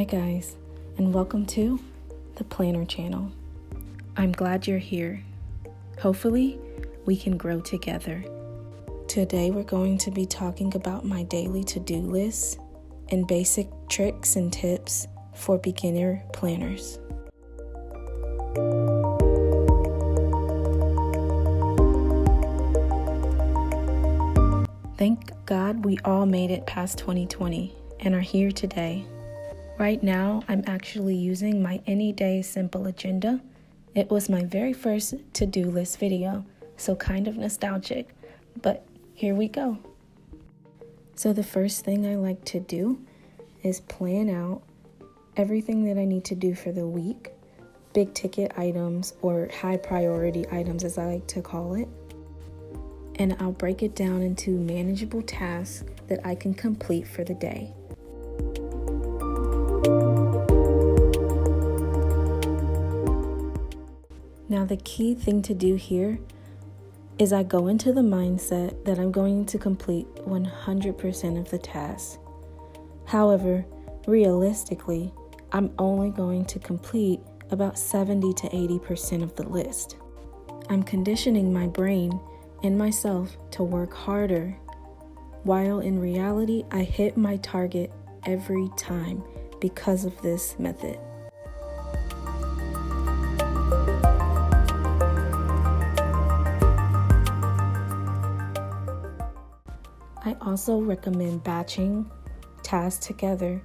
guys, and welcome to the Planner channel. I'm glad you're here. Hopefully, we can grow together. Today we're going to be talking about my daily to-do list and basic tricks and tips for beginner planners. Thank God we all made it past 2020 and are here today. Right now, I'm actually using my Any Day Simple Agenda. It was my very first to-do list video, so kind of nostalgic, but here we go. So the first thing I like to do is plan out everything that I need to do for the week, big ticket items or high priority items as I like to call it. And I'll break it down into manageable tasks that I can complete for the day. Now, the key thing to do here is I go into the mindset that I'm going to complete 100% of the tasks. However, realistically, I'm only going to complete about 70 to 80% of the list. I'm conditioning my brain and myself to work harder, while in reality, I hit my target every time because of this method. I also recommend batching tasks together,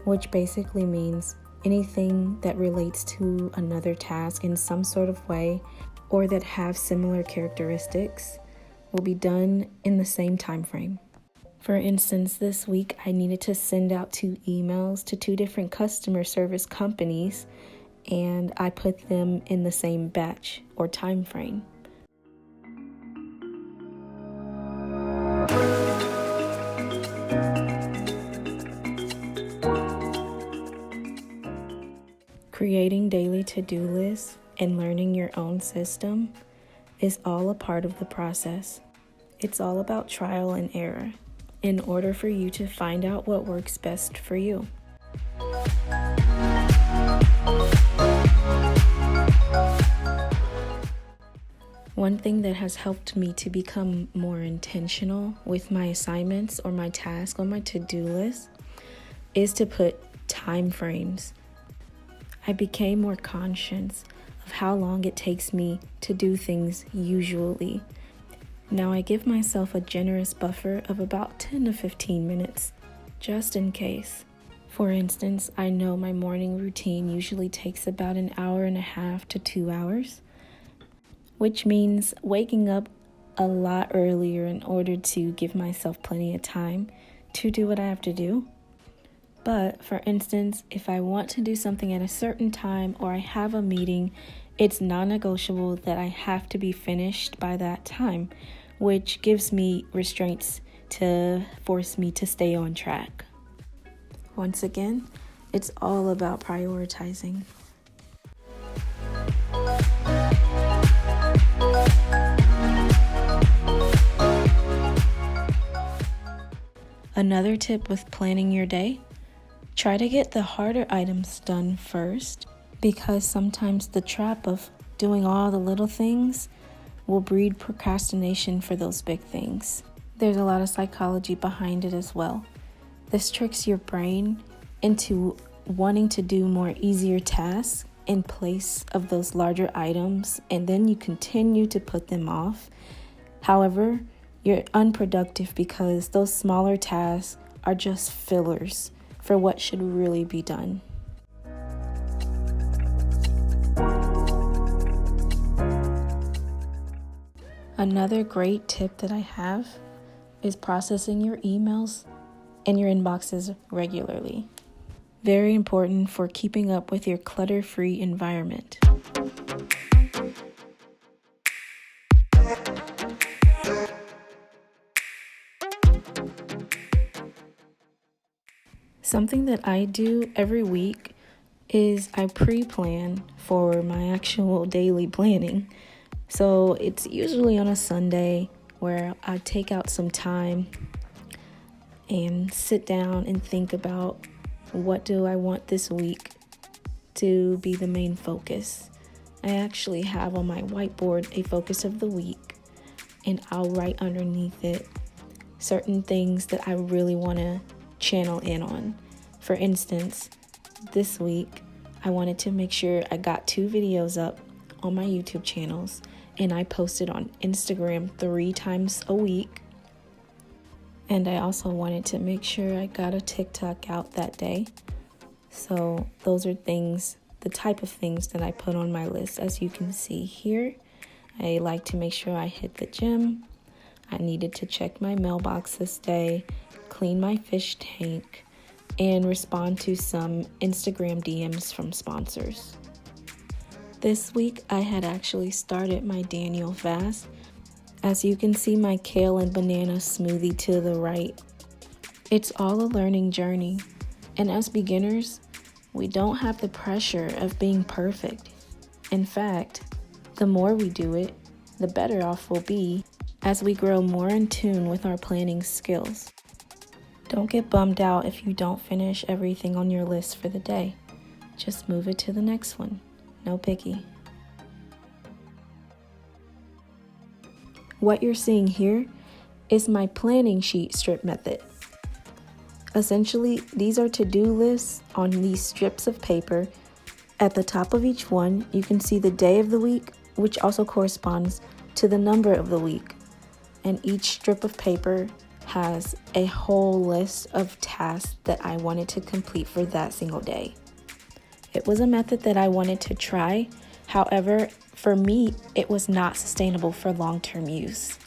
which basically means anything that relates to another task in some sort of way or that have similar characteristics will be done in the same time frame. For instance, this week I needed to send out 2 emails to 2 different customer service companies, and I put them in the same batch or time frame. Creating daily to-do lists and learning your own system is all a part of the process. It's all about trial and error in order for you to find out what works best for you. One thing that has helped me to become more intentional with my assignments or my tasks on my to-do list is to put time frames. I became more conscious of how long it takes me to do things usually. Now I give myself a generous buffer of about 10 to 15 minutes, just in case. For instance, I know my morning routine usually takes about an hour and a half to 2 hours, which means waking up a lot earlier in order to give myself plenty of time to do what I have to do. But for instance, if I want to do something at a certain time or I have a meeting, it's non-negotiable that I have to be finished by that time, which gives me restraints to force me to stay on track. Once again, it's all about prioritizing. Another tip with planning your day: try to get the harder items done first, because sometimes the trap of doing all the little things will breed procrastination for those big things. There's a lot of psychology behind it as well. This tricks your brain into wanting to do more easier tasks in place of those larger items, and then you continue to put them off. However, you're unproductive because those smaller tasks are just fillers for what should really be done. Another great tip that I have is processing your emails and your inboxes regularly. Very important for keeping up with your clutter-free environment. Something that I do every week is I pre-plan for my actual daily planning. So it's usually on a Sunday where I take out some time and sit down and think about What do I want this week to be the main focus? I actually have on my whiteboard a focus of the week, and I'll write underneath it certain things that I really want to channel in on. For instance, this week, I wanted to make sure I got 2 videos up on my YouTube channels, and I posted on Instagram 3 times a week. And I also wanted to make sure I got a TikTok out that day. So those are things, the type of things that I put on my list. As you can see here, I like to make sure I hit the gym. I needed to check my mailbox this day, clean my fish tank, and respond to some Instagram DMs from sponsors. This week, I had actually started my Daniel fast. As you can see my kale and banana smoothie to the right. It's all a learning journey, and as beginners, we don't have the pressure of being perfect. In fact, the more we do it, the better off we'll be as we grow more in tune with our planning skills. Don't get bummed out if you don't finish everything on your list for the day. Just move it to the next one. No biggie. What you're seeing here is my planning sheet strip method. Essentially, these are to-do lists on these strips of paper. At the top of each one, you can see the day of the week, which also corresponds to the number of the week. And each strip of paper has a whole list of tasks that I wanted to complete for that single day. It was a method that I wanted to try. However, for me, it was not sustainable for long-term use.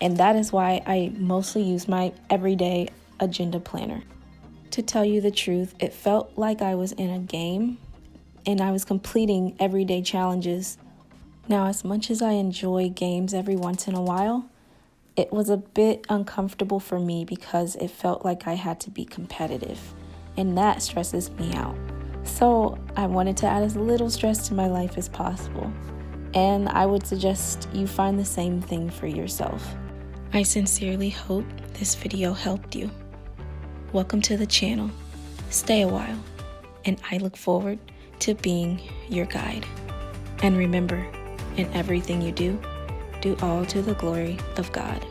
And that is why I mostly use my everyday agenda planner. To tell you the truth, it felt like I was in a game and I was completing everyday challenges. Now, as much as I enjoy games every once in a while, it was a bit uncomfortable for me because it felt like I had to be competitive, and that stresses me out. So I wanted to add as little stress to my life as possible, and I would suggest you find the same thing for yourself. I sincerely hope this video helped you. Welcome to the channel. Stay a while, and I look forward to being your guide. And remember, in everything you do, do all to the glory of God.